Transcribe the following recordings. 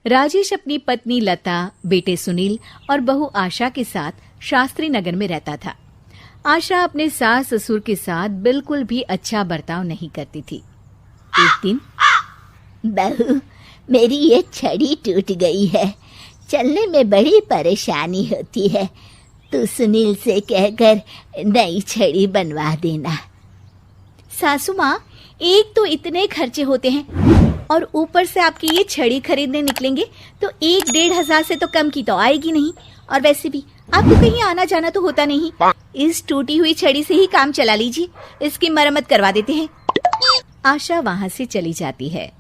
राजेश अपनी पत्नी लता, बेटे सुनील और बहू आशा के साथ शास्त्री नगर में रहता था। आशा अपने सास ससुर के साथ बिल्कुल भी अच्छा बर्ताव नहीं करती थी। एक दिन, बहू, मेरी ये छड़ी टूट गई है, चलने में बड़ी परेशानी होती है। तू सुनील से कहकर नई छड़ी बनवा देना। सासू माँ, एक तो इतने खर्चे होते हैं और ऊपर से आपकी ये छड़ी खरीदने निकलेंगे तो 1-1.5 से तो कम की तो आएगी नहीं। और वैसे भी आपको कहीं आना जाना तो होता नहीं। इस टूटी हुई छड़ी से ही काम चला लीजिए, इसकी मरम्मत करवा देते हैं। आशा वहाँ से चली जाती है।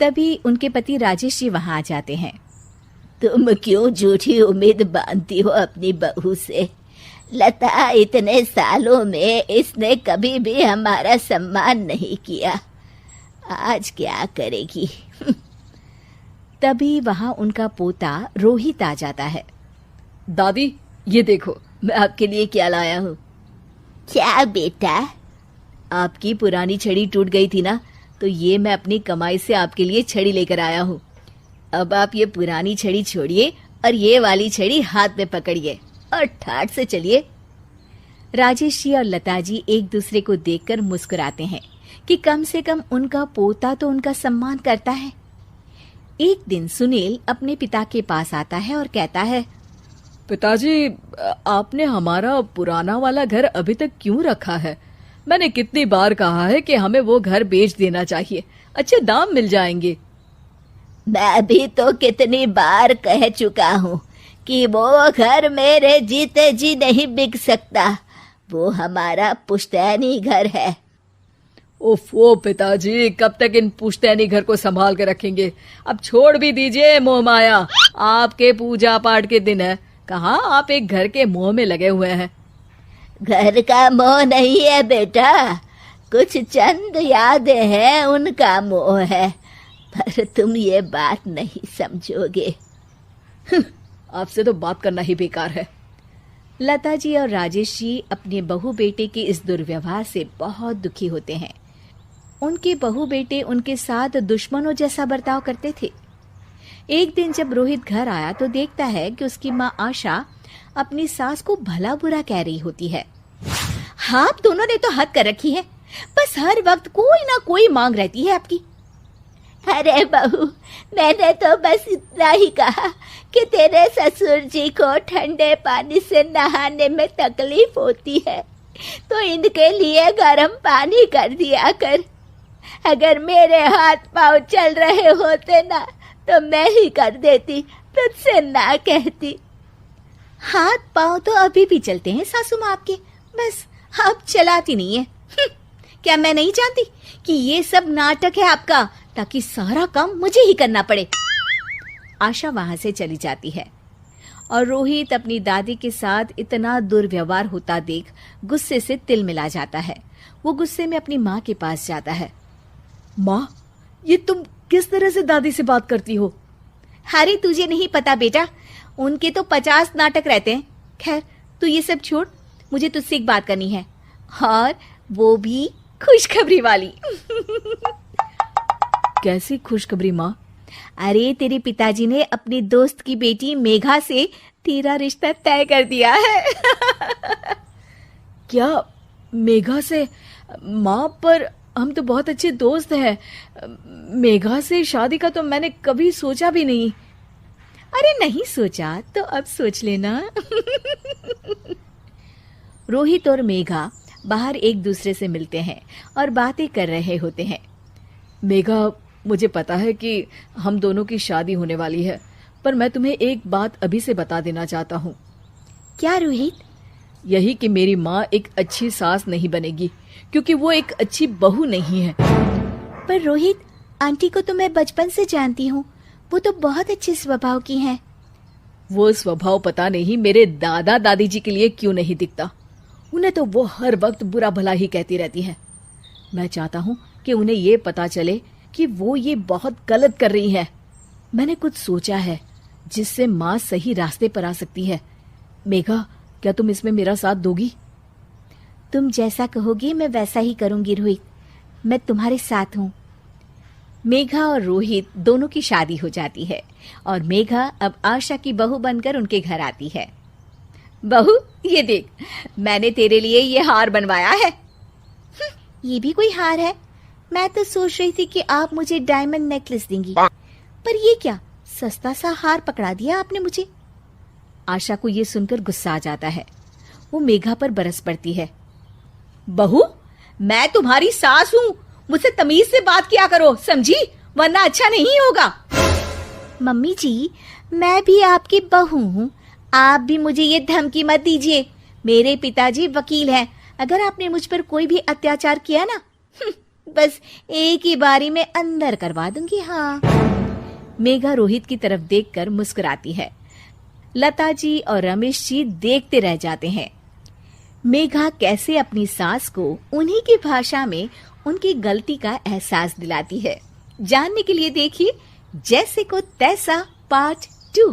तभी उनके पति राजेश जी वहाँ आ जाते हैं। तुम क्यों झूठी उम्मीद बांधती हो अपनी बहू से? लता, इतने सालों में इसने कभी भी हमारा सम्मान नहीं किया, आज क्या करेगी? तभी वहाँ उनका पोता रोहित आ जाता है। दादी, ये देखो मैं आपके लिए क्या लाया हूँ। क्या बेटा? आपकी पुरानी छड़ी टूट गई थी ना, तो ये मैं अपनी कमाई से आपके लिए छड़ी लेकर आया हूँ। अब आप ये पुरानी छड़ी छोड़िए और ये वाली छड़ी हाथ में पकड़िए और ठाठ से चलिए। राजेश जी और लता जी एक दूसरे को देखकर मुस्कुराते हैं कि कम से कम उनका पोता तो उनका सम्मान करता है। एक दिन सुनील अपने पिता के पास आता है और कहता है, पिताजी, आपने हमारा पुराना वाला घर अभी तक क्यों रखा है? मैंने कितनी बार कहा है कि हमें वो घर बेच देना चाहिए, अच्छे दाम मिल जाएंगे। मैं भी तो कितनी बार कह चुका हूँ कि वो घर मेरे जीते जी नहीं बिक सकता, वो हमारा पुश्तैनी घर है। ओफो पिताजी, कब तक इन पुश्तैनी घर को संभाल के रखेंगे? अब छोड़ भी दीजिए मोह माया, आपके पूजा पाठ के दिन है, कहाँ आप एक घर के मोह में लगे हुए हैं। घर का मोह नहीं है बेटा, कुछ चंद यादें हैं, उनका मोह है, पर तुम ये बात नहीं समझोगे। आपसे तो बात करना ही बेकार है। लता जी और राजेश जी अपने बहू बेटे के इस दुर्व्यवहार से बहुत दुखी होते हैं। उनके बहू बेटे उनके साथ दुश्मनों जैसा बर्ताव करते थे। एक दिन जब रोहित घर आया तो देखता है कि उसकी माँ आशा अपनी सास को भला बुरा कह रही होती है। हाँ, आप दोनों ने तो हद कर रखी है, बस हर वक्त कोई ना कोई मांग रहती है आपकी। अरे बहू, मैंने तो बस इतना ही कहा कि तेरे ससुर जी को ठंडे पानी से नहाने में तकलीफ होती है, तो इनके लिए गर्म पानी कर दिया कर। अगर मेरे हाथ पांव चल रहे होते ना, तो मैं ही कर देती, तुझसे ना कहती। हाथ पांव तो अभी भी चलते हैं सासू माँ आपके, बस आप चलाती नहीं है। क्या मैं नहीं जानती कि ये सब नाटक है आपका, ताकि सारा काम मुझे ही करना पड़े। आशा वहां से चली जाती है और रोहित अपनी दादी के साथ इतना दुर्व्यवहार होता देख गुस्से से तिल मिला जाता है। वो गुस्से में अपनी माँ के पास जाता है। माँ, ये तुम किस तरह से दादी से बात करती हो? अरे तुझे नहीं पता बेटा, उनके तो 50 नाटक रहते हैं। खैर तू ये सब छोड़, मुझे तुझसे एक बात करनी है, और वो भी खुशखबरी वाली। कैसी खुशखबरी माँ? अरे तेरे पिताजी ने अपनी दोस्त की बेटी मेघा से तेरा रिश्ता तय कर दिया है। क्या मेघा से? माँ, पर हम तो बहुत अच्छे दोस्त हैं। मेघा से शादी का तो मैंने कभी सोचा भी नहीं। अरे नहीं सोचा तो अब सोच लेना। रोहित और मेघा बाहर एक दूसरे से मिलते हैं और बातें कर रहे होते हैं। मेघा, मुझे पता है कि हम दोनों की शादी होने वाली है, पर मैं तुम्हें एक बात अभी से बता देना चाहता हूँ। क्या रोहित? यही कि मेरी माँ एक अच्छी सास नहीं बनेगी, क्योंकि वो एक अच्छी बहू नहीं है। पर रोहित, आंटी को तो मैं बचपन से जानती हूँ, वो तो बहुत अच्छे स्वभाव की हैं। वो स्वभाव पता नहीं मेरे दादा दादी जी के लिए क्यों नहीं दिखता। उन्हें तो वो हर वक्त बुरा भला ही कहती रहती है। मैं चाहता हूँ कि उन्हें ये पता चले कि वो ये बहुत गलत कर रही है। मैंने कुछ सोचा है, जिससे माँ सही रास्ते पर आ सकती है। मेघा, क्या तुम इसमें मेरा साथ दोगी? तुम जैसा कहोगी मैं वैसा ही करूंगी रोहित, मैं तुम्हारे साथ हूँ। मेघा और रोहित दोनों की शादी हो जाती है और मेघा अब आशा की बहू बनकर उनके घर आती है। बहू, ये देख, मैंने तेरे लिए ये हार बनवाया है। ये भी कोई हार है? मैं तो सोच रही थी कि आप मुझे डायमंड नेकलेस देंगी, पर ये क्या सस्ता सा हार पकड़ा दिया आपने मुझे। आशा को ये सुनकर गुस्सा आ जाता है। वो मेघा पर बरस पड़ती है। बहू, मैं तुम्हारी सास हूँ, मुझसे तमीज से बात किया करो, समझी? वरना अच्छा नहीं होगा। मम्मी जी, मैं भी आपकी बहू हूँ, आप भी मुझे ये धमकी मत दीजिए। मेरे पिताजी वकील हैं, अगर आपने मुझ पर कोई भी अत्याचार किया ना, बस एक ही बारी में अंदर करवा दूंगी। हाँ। मेघा रोहित की तरफ देखकर मुस्कुराती है। लता जी और रमेश जी देखते रह जाते हैं। मेघा कैसे अपनी सास को उन्हीं की भाषा में उनकी गलती का एहसास दिलाती है। जानने के लिए देखिए जैसे को तैसा पार्ट 2।